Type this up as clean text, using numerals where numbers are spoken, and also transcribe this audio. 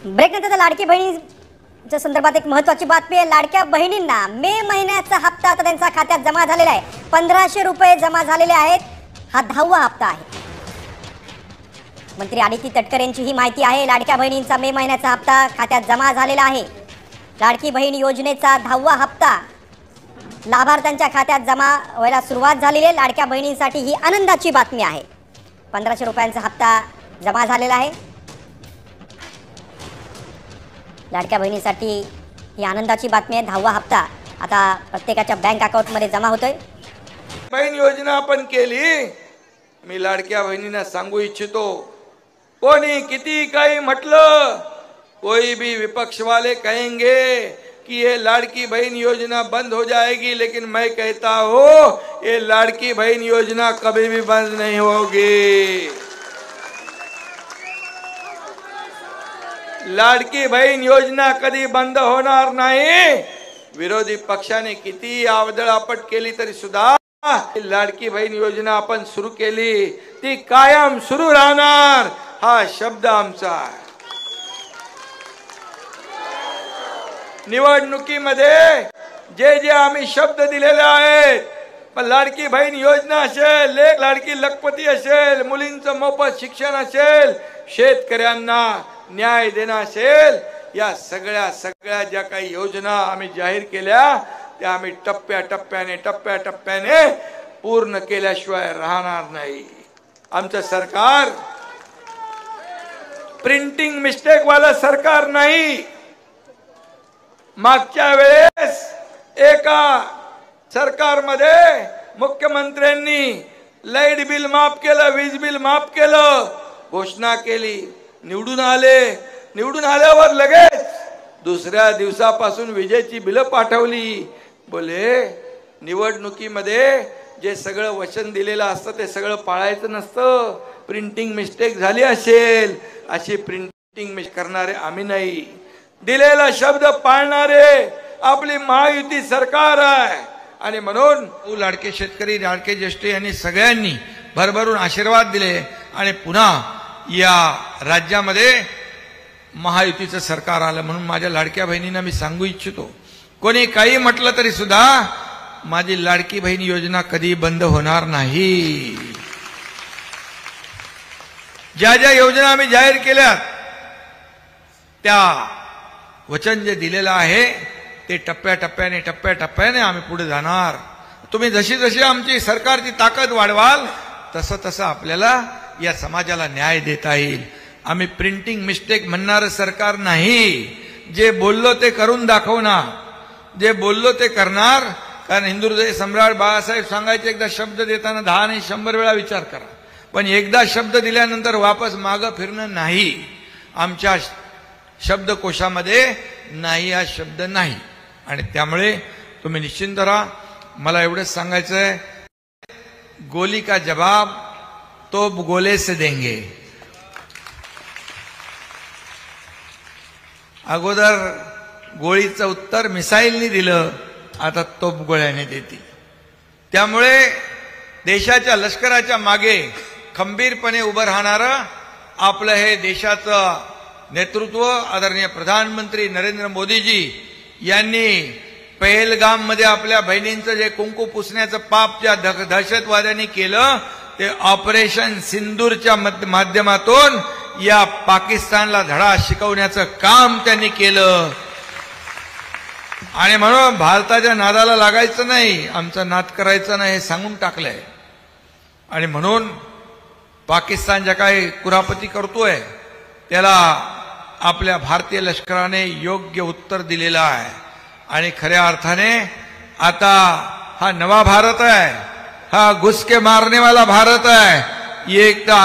ब्रेकनंतर लाडकी बहिणीच्या संदर्भात एक महत्त्वाची बातमी आहे। लाडक्या बहिणींना मे महिन्याचा हप्ता आता त्यांच्या खात्यात जमा झालेला आहे। 1500 रुपये जमा झालेले आहेत। हा 10वा हप्ता आहे। मंत्री आदिती तटकरे यांची ही माहिती आहे। लाडक्या बहिणींचा मे महिन्याचा हप्ता खात्यात जमा झालेला आहे। लाडकी बहीण योजनेचा 10वा हप्ता लाभार्थ्यांच्या खात्यात जमा व्हायला सुरुवात झालेली आहे। लाडक्या बहिणींसाठी ही आनंदाची बातमी आहे। 1500 रुपयांचा हप्ता जमा झालेला आहे। लाडक्या बहिणीसाठी ही आनंदाची बातमी आहे। 10वा हप्ता आता प्रत्येकाच्या बँक अकाउंटमध्ये जमा होतोय। बहीण योजना आपण केली। मी लाडक्या बहिणींना सांगू इच्छितो, कोणी किती काही म्हटलं, कोई भी विपक्ष वाले कहेंगे कि ये लाड़की बहन योजना बंद हो जाएगी, लेकिन मैं कहता हूँ ये लाड़की बहन योजना कभी भी बंद नहीं होगी। लाडकी बहीण योजना कधी बंद होणार नाही। विरोधी पक्षाने किती आवदळापट केली तरी सुद्धा लाडकी बहीण योजना आपण सुरू केली, ती कायम सुरू राहणार, हा शब्द आमचा आहे। निवडणुकीमध्ये जे जे आम्ही शब्द दिलेले आहेत, पण लाडकी बहीण योजना असेल, लाडकी लखपती असेल, मुलींचं मोफत शिक्षण असेल, शेतकऱ्यांना न्याय देणं असेल, या सगळ्या ज्या काही योजना आम्ही जाहीर केल्या त्या आम्ही टप्प्याटप्प्याने पूर्ण केल्याशिवाय राहणार नाही। आमचं सरकार प्रिंटिंग मिस्टेक वाला सरकार नाही। मागच्या वेळेस एका सरकारमध्ये मुख्यमंत्र्यांनी लाईट बिल माफ केलं, वीज बिल माफ केलं, घोषणा केली, निवडून आले, निवडून आल्यावर लगेच दुसऱ्या दिवसापासून विजेची बिलं पाठवली। बोले निवडणुकीमध्ये जे सगळं वचन दिलेलं असतं ते सगळं पाळायचं नसतं, प्रिंटिंग मिस्टेक झाली असेल, अशी प्रिंटिंग मिस्टेक करणारे आम्ही नाही, दिलेला शब्द पाळणारे आपली महायुती सरकार आहे। आणि म्हणून लाडके शेतकरी, लाडके ज्येष्ठ यांनी सगळ्यांनी भरभरून आशीर्वाद दिले आणि पुन्हा या राज्यामध्ये महायुतीचं सरकार आलं। म्हणून माझ्या लाडक्या बहिणींना मी सांगू इच्छितो, कोणी काही म्हटलं तरी सुद्धा माझी लाडकी बहीण योजना कधी बंद होणार नाही। ज्या ज्या योजना आम्ही जाहीर केल्या त्या वचन जे दिलेलं आहे ते टप्प्याटप्प्याने आम्ही पुढे जाणार। तुम्ही जशी जशी आमची सरकारची ताकद वाढवाल तसं तसं आपल्याला या समाजाला न्याय देता येईल। आम्ही प्रिंटिंग मिस्टेक म्हणणारं सरकार नाही, जे बोललो ते करून दाखवणार, जे बोललो ते करणार। कारण हिंदुहृदय सम्राट बाळासाहेब सांगायचे, एकदा शब्द देताना 10 नाही 100 वेळा विचार करा, पण एकदा शब्द दिल्यानंतर वापस मागं फिरणं नाही। आमच्या शब्दकोशामध्ये नाही हा शब्द नाही। आणि त्यामुळे तुम्ही निश्चिंत राहा। मला एवढंच सांगायचं आहे, गोली का जवाब तोप गोले से देंगे। अगोदर गोळीचं उत्तर मिसाईलनी दिलं, आता तोप गोळ्याने देतील। त्यामुळे देशाच्या लष्कराच्या मागे खंबीरपणे उभं राहणारं आपलं हे देशाचं नेतृत्व आदरणीय प्रधानमंत्री नरेंद्र मोदीजी यांनी पहलगाम मध्ये आपल्या बहिणींचं जे कुंकू पुसण्याचं पाप ज्या दहशतवाद्यांनी केलं ते ऑपरेशन सिंदूरच्या माध्यमातून या पाकिस्तानला धडा शिकवण्याचं काम त्यांनी केलं। आणि म्हणून भारताच्या नादाला लागायचं नाही, आमचा नाद करायचा नाही हे सांगून टाकलंय। आणि म्हणून पाकिस्तान ज्या काही कुरापती करतोय त्याला आपल्या भारतीय लष्कराने योग्य उत्तर दिलेलं आहे। आणि खऱ्या अर्थाने आता हा नवा भारत आहे, हा घुस के मारने वाला भारत आहे। ये एकदा